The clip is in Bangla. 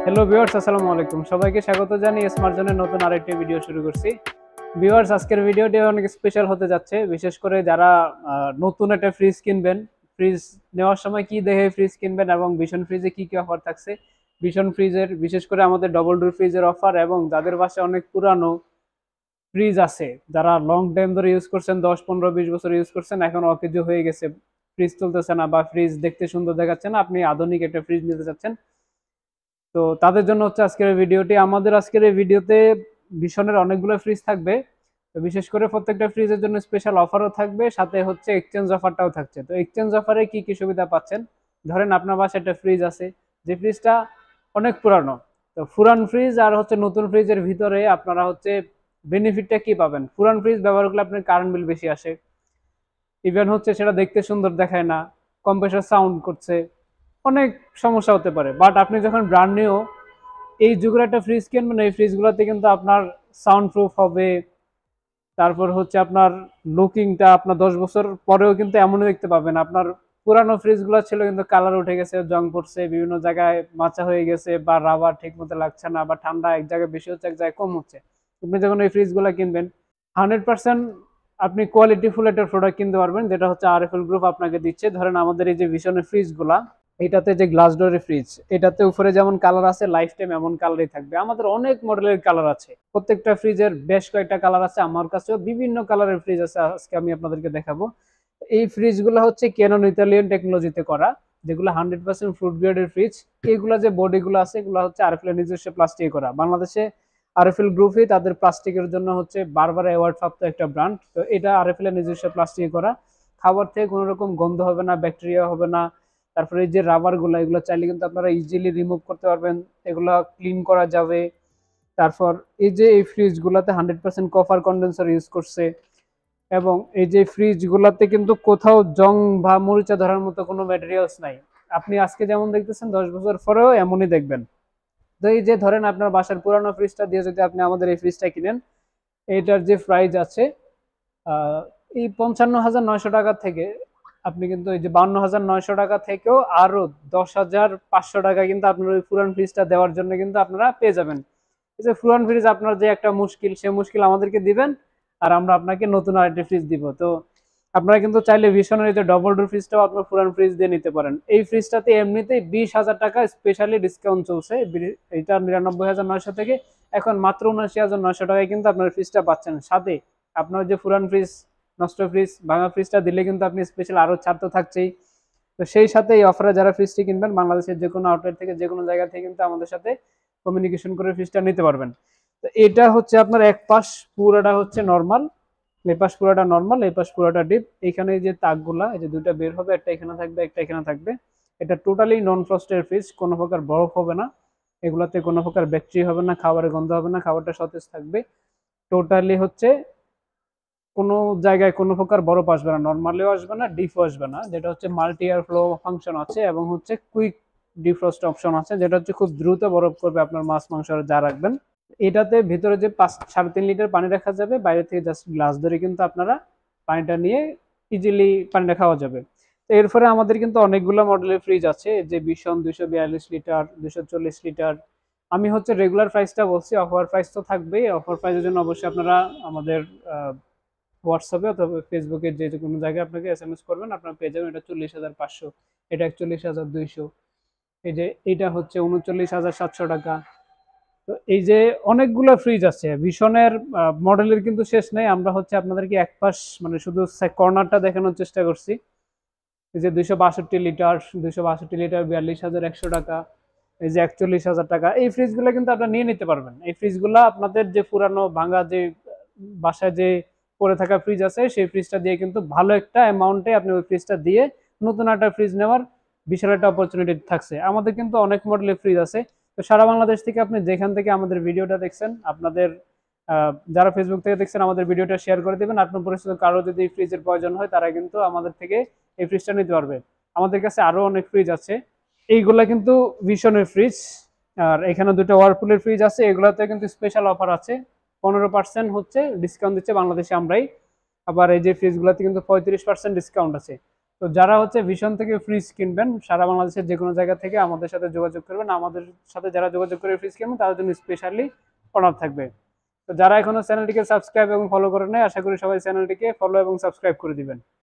হ্যালো ভিউয়ার্স, আসসালামু আলাইকুম। সবাইকে স্বাগত জানিয়ে স্মার্ট জোনের নতুন আরেকটি ভিডিও শুরু করছি। ভিউয়ার্স, আজকের ভিডিওটি অনেক স্পেশাল হতে যাচ্ছে, বিশেষ করে যারা নতুন একটা ফ্রিজ কিনবেন। ফ্রিজ নেওয়ার সময় কি দেখে ফ্রিজ কিনবেন এবং ভিশন ফ্রিজে কি কি অফার থাকছে, ভিশন ফ্রিজের বিশেষ করে আমাদের ডবল ডোর ফ্রিজের অফার, এবং যাদের বাসায় অনেক পুরানো ফ্রিজ আছে, যারা লং টাইম ধরে ইউজ করছেন, 10, 15, 20 বছর ইউজ করছেন, এখন অকেজো হয়ে গেছে, ফ্রিজ চলতেছে না বা ফ্রিজ দেখতে সুন্দর দেখাচ্ছে না, আপনি আধুনিক একটা ফ্রিজ নিতে চাচ্ছেন, তো তাদের জন্য হচ্ছে আজকের এই ভিডিওটি। আমাদের আজকের এই ভিডিওতে ভিশনের অনেকগুলো ফ্রিজ থাকবে। তো বিশেষ করে প্রত্যেকটা ফ্রিজের জন্য স্পেশাল অফারও থাকবে, সাথে হচ্ছে এক্সচেঞ্জ অফারটাও থাকছে। তো এক্সচেঞ্জ অফারে কি কি সুবিধা পাচ্ছেন? ধরেন আপনার বাসায় একটা ফ্রিজ আছে, যে ফ্রিজটা অনেক পুরানো। তো পুরান ফ্রিজ আর হচ্ছে নতুন ফ্রিজের ভিতরে আপনারা হচ্ছে বেনিফিটটা কি পাবেন? পুরান ফ্রিজ ব্যবহার করলে আপনার কারেন্ট বিল বেশি আসে, ইভেন হচ্ছে সেটা দেখতে সুন্দর দেখায় না, কম্প্রেসার সাউন্ড করছে, অনেক সমস্যা হতে পারে। বাট আপনি যখন ব্র্যান্ড নিউ এই যুগের একটা ফ্রিজ কিনবেন, এই ফ্রিজগুলোতে কিন্তু আপনার সাউন্ড প্রুফ হবে, তারপর হচ্ছে আপনার লুকিংটা আপনার 10 বছর পরেও কিন্তু এমনই দেখতে পাবেন। আপনার পুরানো ফ্রিজগুলো ছিল কিন্তু কালার উঠে গেছে, জং পড়ছে, বিভিন্ন জায়গায় মাচা হয়ে গেছে, বা রাবার ঠিক মতো লাগছে না, বা ঠান্ডা এক জায়গায় বেশি হচ্ছে, এক জায়গায় কম হচ্ছে। আপনি যখন এই ফ্রিজগুলো কিনবেন, 100% আপনি কোয়ালিটি ফুল একটা প্রোডাক্ট কিনতে পারবেন, যেটা হচ্ছে আরএফএল গ্রুপ আপনাকে দিচ্ছে। ধরেন আমাদের এই যে ভিশনের ফ্রিজগুলা, এটাতে যে গ্লাস ডোরের ফ্রিজ, এটাতে উপরে যেমন কালার আছে, লাইফ টাইম এমন কালারই থাকবে। আমাদের অনেক মডেলের কালার আছে, প্রত্যেকটা ফ্রিজের বেশ কয়েকটা কালার আছে, আমার কাছেও বিভিন্ন কালারের ফ্রিজ আছে, আজকে আমি আপনাদেরকে দেখাবো। এই ফ্রিজগুলো হচ্ছে ক্যানন ইতালিয়ান টেকনোলজিতে করা, যেগুলো 100% ফ্রুট গ্রেডের ফ্রিজ। এইগুলা যে বডিগুলো আছে, এগুলো হচ্ছে আরএফএল এর নিজস্ব প্লাস্টিকে করা। বাংলাদেশে আরএফএল গ্রুপই তাদের প্লাস্টিকের জন্য হচ্ছে বারবার অ্যাওয়ার্ড প্রাপ্ত একটা ব্র্যান্ড। তো এটা আরএফএল এর নিজস্ব প্লাস্টিকে করা, খাবার থেকে কোনো রকম গন্ধ হবে না, ব্যাকটেরিয়া হবে না। তারপরে এই যে রাবার গুলো, এগুলো চাইলে কিন্তু আপনারা ইজিলি রিমুভ করতে পারবেন, এগুলো ক্লিন করা যাবে। তারপর এই যে এই ফ্রিজ গুলাতে 100% কপার কন্ডেন্সার ইউজ করছে, এবং এই যে ফ্রিজ গুলাতে কিন্তু কোথাও জং বা মরিচা ধরার মতো কোনো ম্যাটেরিয়ালস নাই। আপনি আজকে যেমন দেখতেছেন, 10 বছর পরেও এমনই দেখবেন। তো এই যে ধরেন আপনার বাসার পুরানো ফ্রিজটা দিয়ে যদি আপনি আমাদের এই ফ্রিজটা কিনেন, এইটার যে প্রাইস আছে আহ এই 55,900 টাকা থেকে, আপনি কিন্তু এই যে 52,900 টাকা থেকেও আরো 10,500 টাকা কিন্তু আপনার ওই পুরান ফ্রিজটা দেওয়ার জন্য কিন্তু আপনারা পেয়ে যাবেন। এই যে পুরান ফ্রিজ আপনার যে একটা মুশকিল, সে মুশকিল আমাদেরকে দিবেন, আর আমরা আপনাকে নতুন আরেকটা ফ্রিজ দিব। তো আপনারা কিন্তু চাইলে ভীষণের এই যে ডবল ডোর ফ্রিজটাও আপনার পুরান ফ্রিজ দিয়ে নিতে পারেন। এই ফ্রিজটাতে এমনিতেই 20,000 টাকা স্পেশালি ডিসকাউন্ট চলছে, এটা 99,900 থেকে এখন মাত্র 79,900 টাকায় কিন্তু আপনার ফ্রিজটা পাচ্ছেন। সাথে আপনার যে পুরান ফ্রিজ, নষ্ট ফ্রিজ, ভাঙা ফ্রিজটা দিলে কিন্তু আপনি স্পেশাল আরো ছাড় তো থাকছেই। তো সেই সাথে এই অফারে যারা ফ্রিজটি কিনবেন, বাংলাদেশের যে কোনো আউটলেট থেকে, যে কোনো জায়গা থেকে কিন্তু আমাদের সাথে কমিউনিকেশন করে ফ্রিজটা নিতে পারবেন। তো এটা হচ্ছে আপনার এক পাশ পুরোটা হচ্ছে নর্মাল, এই পাশ পুরোটা নর্মাল, এই পাশ পুরোটা ডিপ। এখানে এই যে তাকগুলা, এই যে দুইটা বের হবে, একটা এখানে থাকবে, একটা এখানে থাকবে। এটা টোটালি নন ফ্রস্টের ফ্রিজ, কোনো প্রকার বরফ হবে না, এগুলাতে কোনো প্রকার ব্যাকটেরিয়া হবে না, খাবারের গন্ধ হবে না, খাবারটা সতেজ থাকবে। টোটালি হচ্ছে কোনো জায়গায় কোনো প্রকার বরফ আসবে না, নর্মালিও আসবে না, ডিপও আসবে না। যেটা হচ্ছে মাল্টি এয়ার ফ্লো ফাংশন আছে, এবং হচ্ছে কুইক ডিফ্রস্ট অপশন আছে, যেটা হচ্ছে খুব দ্রুত বরফ করবে আপনার মাছ মাংস যা রাখবেন। এটাতে ভিতরে যে 5-3.5 লিটার পানি রাখা যাবে, বাইরে থেকে জাস্ট গ্লাস ধরে কিন্তু আপনারা পানিটা নিয়ে ইজিলি পানিটা খাওয়া যাবে। তো এরপরে আমাদের কিন্তু অনেকগুলো মডেলের ফ্রিজ আছে, যে ভীষণ 242 লিটার, 240 লিটার। আমি হচ্ছে রেগুলার প্রাইসটা বলছি, অফার প্রাইস তো থাকবেই। অফার প্রাইসের জন্য অবশ্যই আপনারা আমাদের হোয়াটসঅ্যাপে অথবা ফেসবুকে যে কোনো জায়গায় আপনাকে এসএমএস করবেন, আপনারা পেয়ে যাবেন। এটা 40,500, এটা 41,200, এই যে এটা হচ্ছে 39,700 টাকা। তো এই যে অনেকগুলো ফ্রিজ আছে ভীষণের, মডেলের কিন্তু শেষ নেই। আমরা হচ্ছে আপনাদেরকে এক পাশ মানে শুধু কর্নারটা দেখানোর চেষ্টা করছি। এই যে 262 লিটার, 262 লিটার 42,100 টাকা, এই যে 41,000 টাকা। এই ফ্রিজগুলো কিন্তু আপনারা নিয়ে নিতে পারবেন। এই ফ্রিজগুলো আপনাদের যে পুরানো ভাঙা যে বাসায় যে পড়ে থাকা ফ্রিজ আছে, সেই ফ্রিজটা দিয়ে কিন্তু ভালো একটা অ্যামাউন্টে আপনি ওই ফ্রিজটা দিয়ে নতুন একটা ফ্রিজ নেওয়ার বিশাল একটা অপরচুনিটি থাকছে। আমাদের কিন্তু অনেক মডেলের ফ্রিজ আছে। তো সারা বাংলাদেশ থেকে আপনি যেখান থেকে আমাদের ভিডিওটা দেখছেন, আপনাদের যারা ফেসবুক থেকে দেখছেন, আমাদের ভিডিওটা শেয়ার করে দেবেন। আপনার পরিচিত কারো যদি ফ্রিজের প্রয়োজন হয়, তারা কিন্তু আমাদের থেকে এই ফ্রিজটা নিতে পারবে। আমাদের কাছে আরো অনেক ফ্রিজ আছে, এইগুলা কিন্তু ভীষণের ফ্রিজ। আর এখানে দুটো ওয়ারপুলের ফ্রিজ আছে, এগুলাতে কিন্তু স্পেশাল অফার আছে, 15% হচ্ছে ডিসকাউন্ট দিচ্ছে বাংলাদেশে আমরাই। আবার এই যে ফ্রিজগুলোতে কিন্তু 35% ডিসকাউন্ট আছে। তো যারা হচ্ছে ভীষণ থেকে ফ্রিজ কিনবেন সারা বাংলাদেশের যে কোনো জায়গা থেকে আমাদের সাথে যোগাযোগ করবেন, আমাদের সাথে যারা যোগাযোগ করে ফ্রিজ কিনবেন তাদের জন্য স্পেশালি অনার থাকবে। তো যারা এখনো চ্যানেলটিকে সাবস্ক্রাইব এবং ফলো করে নেয়, আশা করি সবাই চ্যানেলটিকে ফলো এবং সাবস্ক্রাইব করে দিবেন।